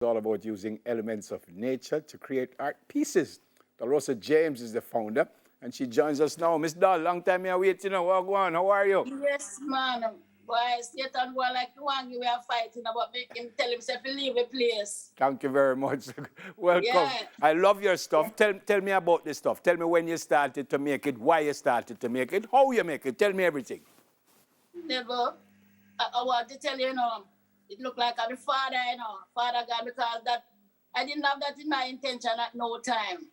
all about using elements of nature to create art pieces. Dolrosa James is the founder, and she joins us now. Miss Doll, long time here waiting. What go on? How are you? Yes, man. Boy, state and go like you want, we are fighting about make him tell himself to leave a place. Thank you very much. Welcome. Yeah. I love your stuff. Tell me about this stuff. Tell me when you started to make it, why you started to make it, how you make it. Tell me everything. Never. I want to tell you, it looked like I'm the father, Father God, because that I didn't have that in my intention at no time.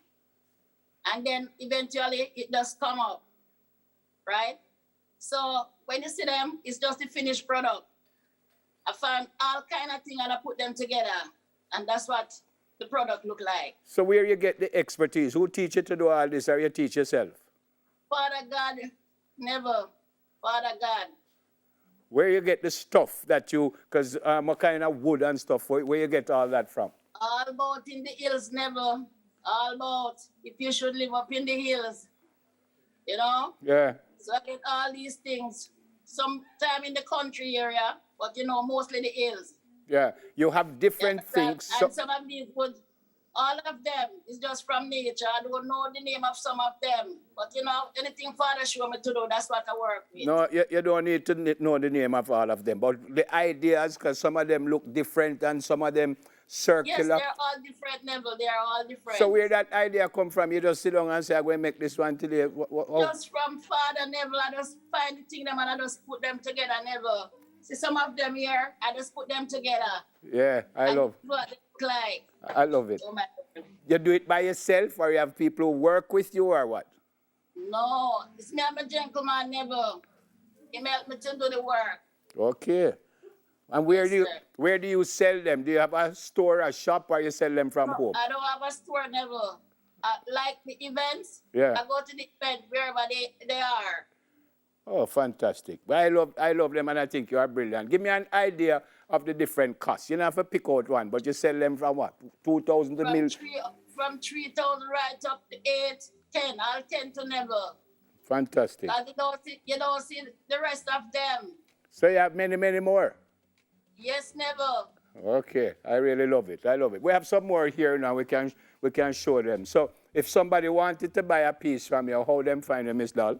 And then eventually it does come up, right? So when you see them, it's just the finished product. I found all kind of things and I put them together. And that's what the product look like. So where you get the expertise? Who teach you to do all this, or you teach yourself? Father God, never. Father God. Where you get the stuff that you, because what kind of wood and stuff, where you get all that from? All about in the hills, never. All about if you should live up in the hills, Yeah. So I get all these things. Sometime in the country area, but mostly the hills. Yeah, you have different things. And some of these wood, all of them is just from nature. I don't know the name of some of them. But anything Father show me to do, that's what I work with. No, you don't need to know the name of all of them. But the ideas, because some of them look different and some of them circular. Yes, they're all different, Neville. They're all different. So where that idea come from? You just sit down and say, I'm going to make this one today. Just from Father Neville. I just find the thing them and I just put them together, Neville. See some of them here, I just put them together. Yeah, I love what they look like. I love it. Oh my God. You do it by yourself, or you have people who work with you, or what? No, it's me, I'm a gentleman, Neville. He helped me to do the work. Okay. And where do you sell them? Do you have a store, a shop, or you sell them from home? I don't have a store, Neville. Like the events, yeah. I go to the event wherever they are. Oh, fantastic. But I love them, and I think you are brilliant. Give me an idea of the different costs. You don't have to pick out one, but you sell them from what? 2,000 to million? From 3,000 right up to 8, 10. I'll 10 to never. Fantastic. You don't see the rest of them. So you have many, many more? Yes, never. Okay, I really love it. I love it. We have some more here now. We can show them. So if somebody wanted to buy a piece from you, how them find you, Miss Doll?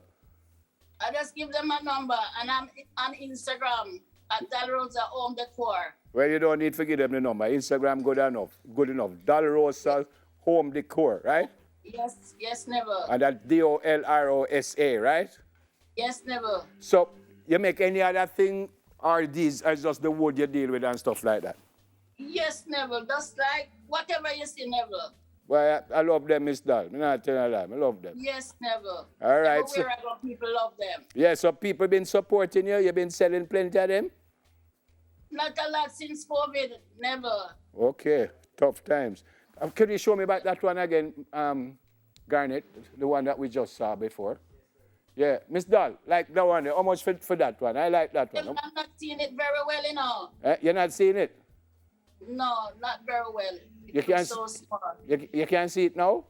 I just give them a number, and I'm on Instagram at Dolrosa Home Decor. Well, you don't need to give them the number. Instagram good enough. Good enough. Dolrosa Home Decor, right? Yes, never. And that's Dolrosa, right? Yes, never. So you make any other thing, or these are just the wood you deal with and stuff like that? Yes, never. Just like whatever you see, never. Well, I love them, Miss Doll. I'm not telling you that. I love them. Yes, never. All right. Everywhere I go, people love them. Yeah, so people been supporting you? You've been selling plenty of them? Not a lot since COVID. Never. Okay. Tough times. Can you show me about that one again, Garnet? The one that we just saw before. Yeah. Miss Doll, like that one. How much for that one? I like that one. I'm not seeing it very well, You're not seeing it? No, not very well. You can't, so small. You can't see it now?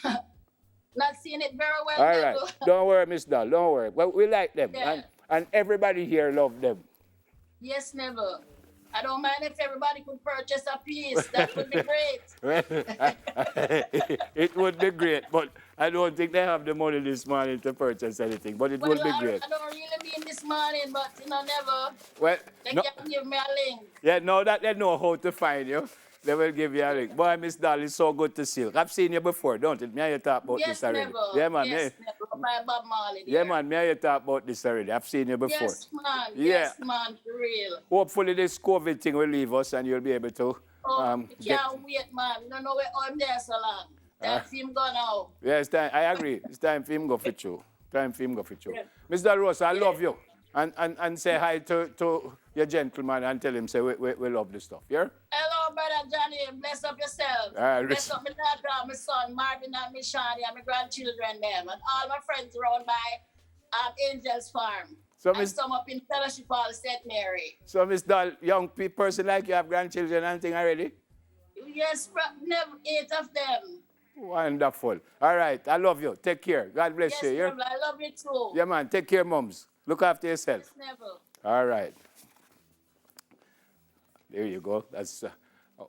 Not seeing it very well. All right. Don't worry, Miss Doll. Don't worry. Well, we like them. Yeah. And everybody here love them. Yes, never. I don't mind if everybody could purchase a piece. That would be great. It would be great, but I don't think they have the money this morning to purchase anything, but it would be great. I don't really mean this morning, but never. Well, they can give me a link. Yeah, now that they know how to find you, they will give you a link. Boy, Miss Doll, it's so good to see you. I've seen you before, don't it? Me and you talk about this already. Never. Yeah, man. Yes, never. By Bob Marley. Yeah, man. Me and you talk about this already. I've seen you before. Yes, man. Yeah. Yes, man. For real. Hopefully this COVID thing will leave us and you'll be able to can't wait, man. You don't know where I'm there so long. Time for him go now. Yeah, it's time. I agree. It's time for him go for you. Time for him go for you. Yeah. Miss Dolrosa, I love you. And say hi to your gentleman and tell him, say, we love this stuff, yeah? Hello, Brother Johnny. Bless up yourself. Bless up my daughter, my son, Marvin and my Shani, and my grandchildren, them, and all my friends around by Angel's Farm. So and some up in Fellowship Hall, St. Mary. So, Miss Doll, young person like you have grandchildren and anything already? Yes, 8 of them. Wonderful. All right, I love you. Take care. God bless you. Yes, I love you too. Yeah, man. Take care, moms. Look after yourself. Yes, never. All right. There you go. That's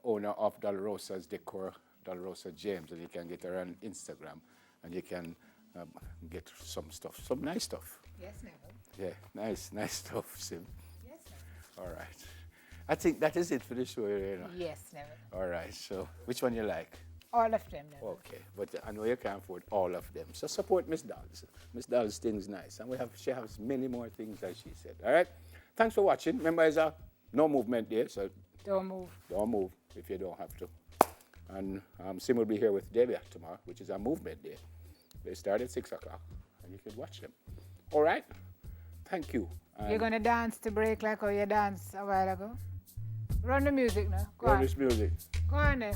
owner of Dolrosa's Decor, Dolrosa James, and you can get her on Instagram, and you can get some stuff, some nice stuff. Yes, Neville. Yeah, nice stuff, Sim. Yes, Neville. All right. I think that is it for the show, you know. Yes, Neville. All right. So, which one you like? All of them, Neville. Okay, but I know you can't afford all of them. So support Miss Dolls. Miss Dolls things nice, and she has many more things, as she said. All right. Thanks for watching. Remember, it's a no movement day, so Don't move. don't move if you don't have to. And Sim will be here with Debbie tomorrow, which is a movement day. They start at 6 o'clock, and you can watch them. All right? Thank you. You're going to dance to break like how you danced a while ago? Run the music now. Go Run on. this music. Go on there.